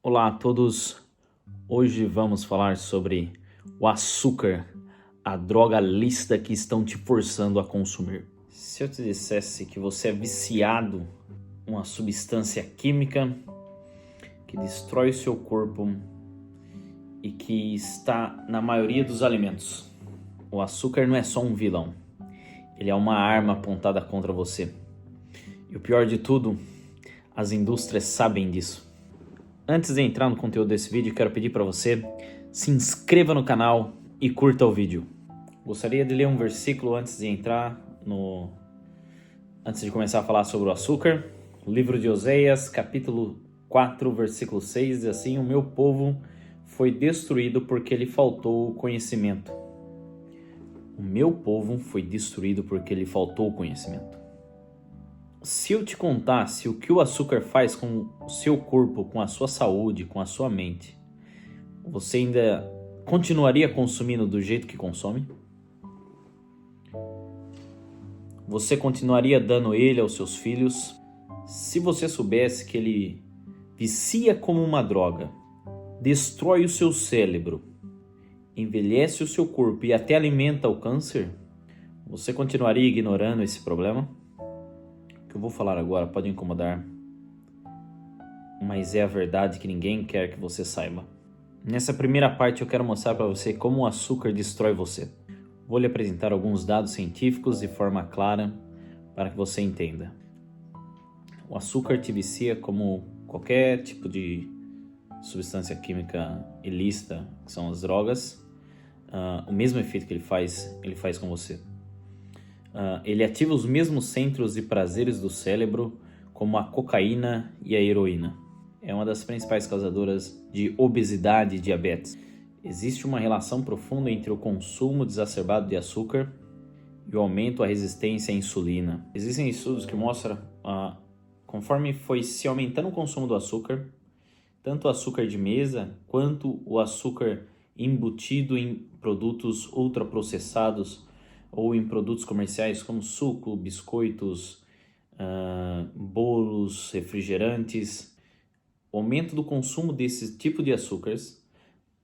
Olá a todos, hoje vamos falar sobre o açúcar, a droga lícita que estão te forçando a consumir. Se eu te dissesse que você é viciado em uma substância química que destrói o seu corpo e que está na maioria dos alimentos, o açúcar não é só um vilão, ele é uma arma apontada contra você. E o pior de tudo, as indústrias sabem disso. Antes de entrar no conteúdo desse vídeo, quero pedir para você se inscreva no canal e curta o vídeo. Gostaria de ler um versículo antes de começar a falar sobre o açúcar. O livro de Oséias, capítulo 4, versículo 6, diz assim: o meu povo foi destruído porque lhe faltou o conhecimento. O meu povo foi destruído porque lhe faltou o conhecimento. Se eu te contasse o que o açúcar faz com o seu corpo, com a sua saúde, com a sua mente, você ainda continuaria consumindo do jeito que consome? Você continuaria dando ele aos seus filhos? Se você soubesse que ele vicia como uma droga, destrói o seu cérebro, envelhece o seu corpo e até alimenta o câncer, você continuaria ignorando esse problema? O que eu vou falar agora pode incomodar, mas é a verdade que ninguém quer que você saiba. Nessa primeira parte eu quero mostrar para você como o açúcar destrói você. Vou lhe apresentar alguns dados científicos de forma clara para que você entenda. O açúcar te vicia como qualquer tipo de substância química ilícita, que são as drogas. O mesmo efeito que ele faz com você. Ele ativa os mesmos centros de prazeres do cérebro, como a cocaína e a heroína. É uma das principais causadoras de obesidade e diabetes. Existe uma relação profunda entre o consumo exacerbado de açúcar e o aumento da resistência à insulina. Existem estudos que mostram, conforme foi se aumentando o consumo do açúcar, tanto o açúcar de mesa quanto o açúcar embutido em produtos ultraprocessados ou em produtos comerciais como suco, biscoitos, bolos, refrigerantes. O aumento do consumo desse tipo de açúcares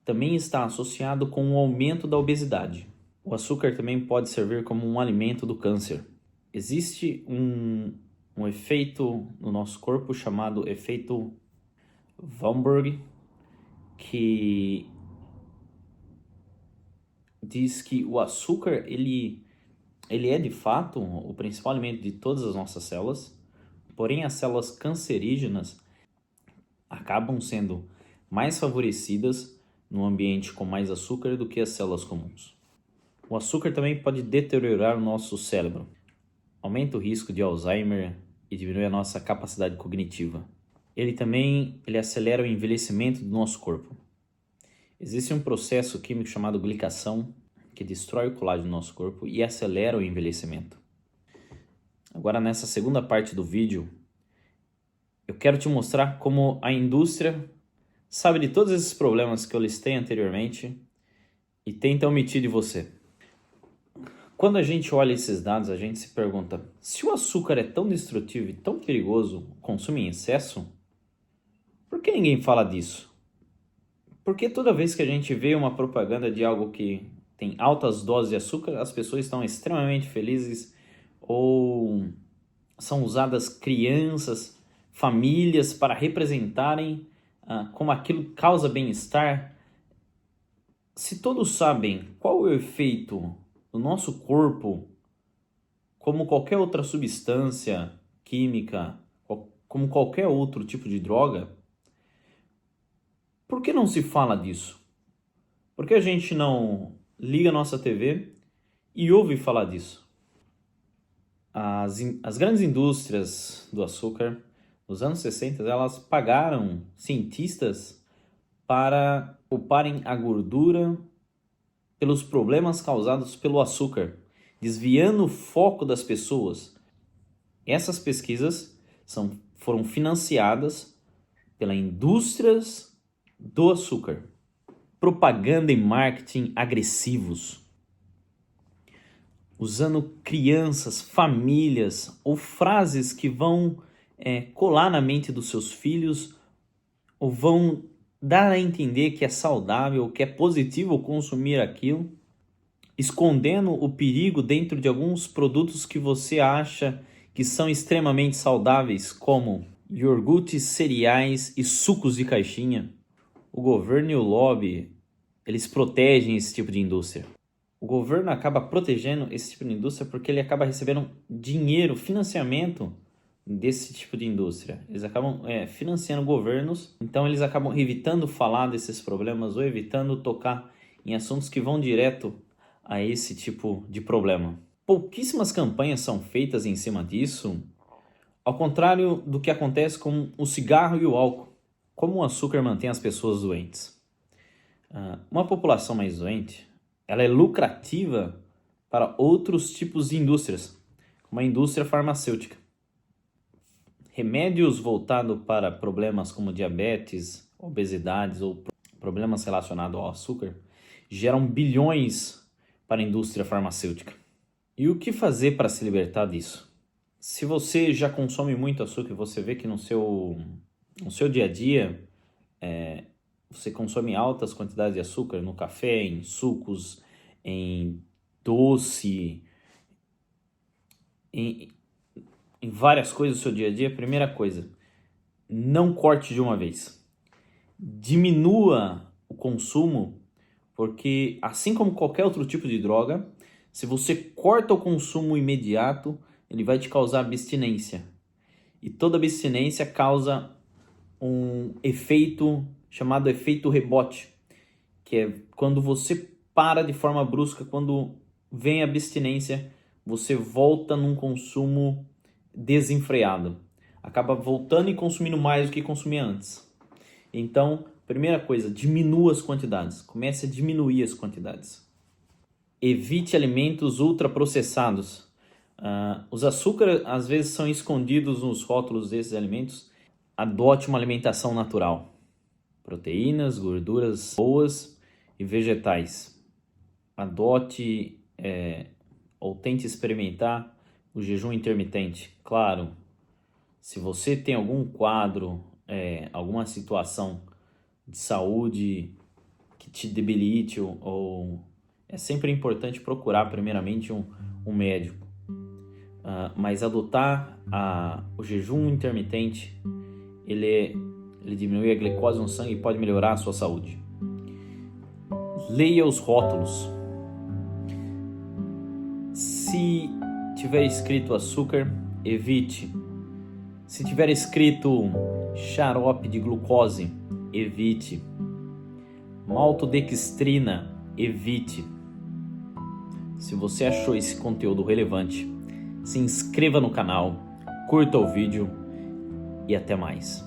também está associado com o aumento da obesidade. O açúcar também pode servir como um alimento do câncer. Existe um efeito no nosso corpo chamado efeito Weinberg, que diz que o açúcar ele é de fato o principal alimento de todas as nossas células, porém as células cancerígenas acabam sendo mais favorecidas no ambiente com mais açúcar do que as células comuns. O açúcar também pode deteriorar o nosso cérebro, aumenta o risco de Alzheimer e diminui a nossa capacidade cognitiva. Ele acelera o envelhecimento do nosso corpo. Existe um processo químico chamado glicação que destrói o colágeno do nosso corpo e acelera o envelhecimento. Agora, nessa segunda parte do vídeo, eu quero te mostrar como a indústria sabe de todos esses problemas que eu listei anteriormente e tenta omitir de você. Quando a gente olha esses dados, a gente se pergunta, se o açúcar é tão destrutivo e tão perigoso, consumo em excesso, por que ninguém fala disso? Porque toda vez que a gente vê uma propaganda de algo que tem altas doses de açúcar, as pessoas estão extremamente felizes, ou são usadas crianças, famílias para representarem como aquilo causa bem-estar. Se todos sabem qual é o efeito no nosso corpo, como qualquer outra substância química, como qualquer outro tipo de droga, por que não se fala disso? Por que a gente não liga a nossa TV e ouve falar disso? As grandes indústrias do açúcar, nos anos 60, elas pagaram cientistas para pouparem a gordura pelos problemas causados pelo açúcar, desviando o foco das pessoas. Essas pesquisas foram financiadas pelas indústrias do açúcar. Propaganda e marketing agressivos, usando crianças, famílias ou frases que vão colar na mente dos seus filhos ou vão dar a entender que é saudável, que é positivo consumir aquilo, escondendo o perigo dentro de alguns produtos que você acha que são extremamente saudáveis, como iogurtes, cereais e sucos de caixinha. O governo e o lobby, eles protegem esse tipo de indústria. O governo acaba protegendo esse tipo de indústria porque ele acaba recebendo dinheiro, financiamento desse tipo de indústria. Eles acabam financiando governos, então eles acabam evitando falar desses problemas ou evitando tocar em assuntos que vão direto a esse tipo de problema. Pouquíssimas campanhas são feitas em cima disso, ao contrário do que acontece com o cigarro e o álcool. Como o açúcar mantém as pessoas doentes? Uma população mais doente, ela é lucrativa para outros tipos de indústrias, como a indústria farmacêutica. Remédios voltados para problemas como diabetes, obesidades ou problemas relacionados ao açúcar geram bilhões para a indústria farmacêutica. E o que fazer para se libertar disso? Se você já consome muito açúcar e você vê que no seu dia a dia você consome altas quantidades de açúcar no café, em sucos, em doce, em várias coisas do seu dia a dia, primeira coisa, não corte de uma vez. Diminua o consumo, porque assim como qualquer outro tipo de droga, se você corta o consumo imediato, ele vai te causar abstinência. E toda abstinência causa um efeito chamado efeito rebote, que é quando você para de forma brusca, quando vem a abstinência, você volta num consumo desenfreado. Acaba voltando e consumindo mais do que consumia antes. Então, primeira coisa, diminua as quantidades. Comece a diminuir as quantidades. Evite alimentos ultraprocessados. Os açúcares às vezes são escondidos nos rótulos desses alimentos. Adote uma alimentação natural. Proteínas, gorduras boas e vegetais. Adote ou tente experimentar o jejum intermitente. Claro, se você tem algum quadro, alguma situação de saúde que te debilite, ou é sempre importante procurar primeiramente um médico. Mas adotar o jejum intermitente, ele diminui a glicose no sangue e pode melhorar a sua saúde. Leia os rótulos. Se tiver escrito açúcar, evite. Se tiver escrito xarope de glucose, evite. Maltodextrina, evite. Se você achou esse conteúdo relevante, se inscreva no canal, curta o vídeo e até mais.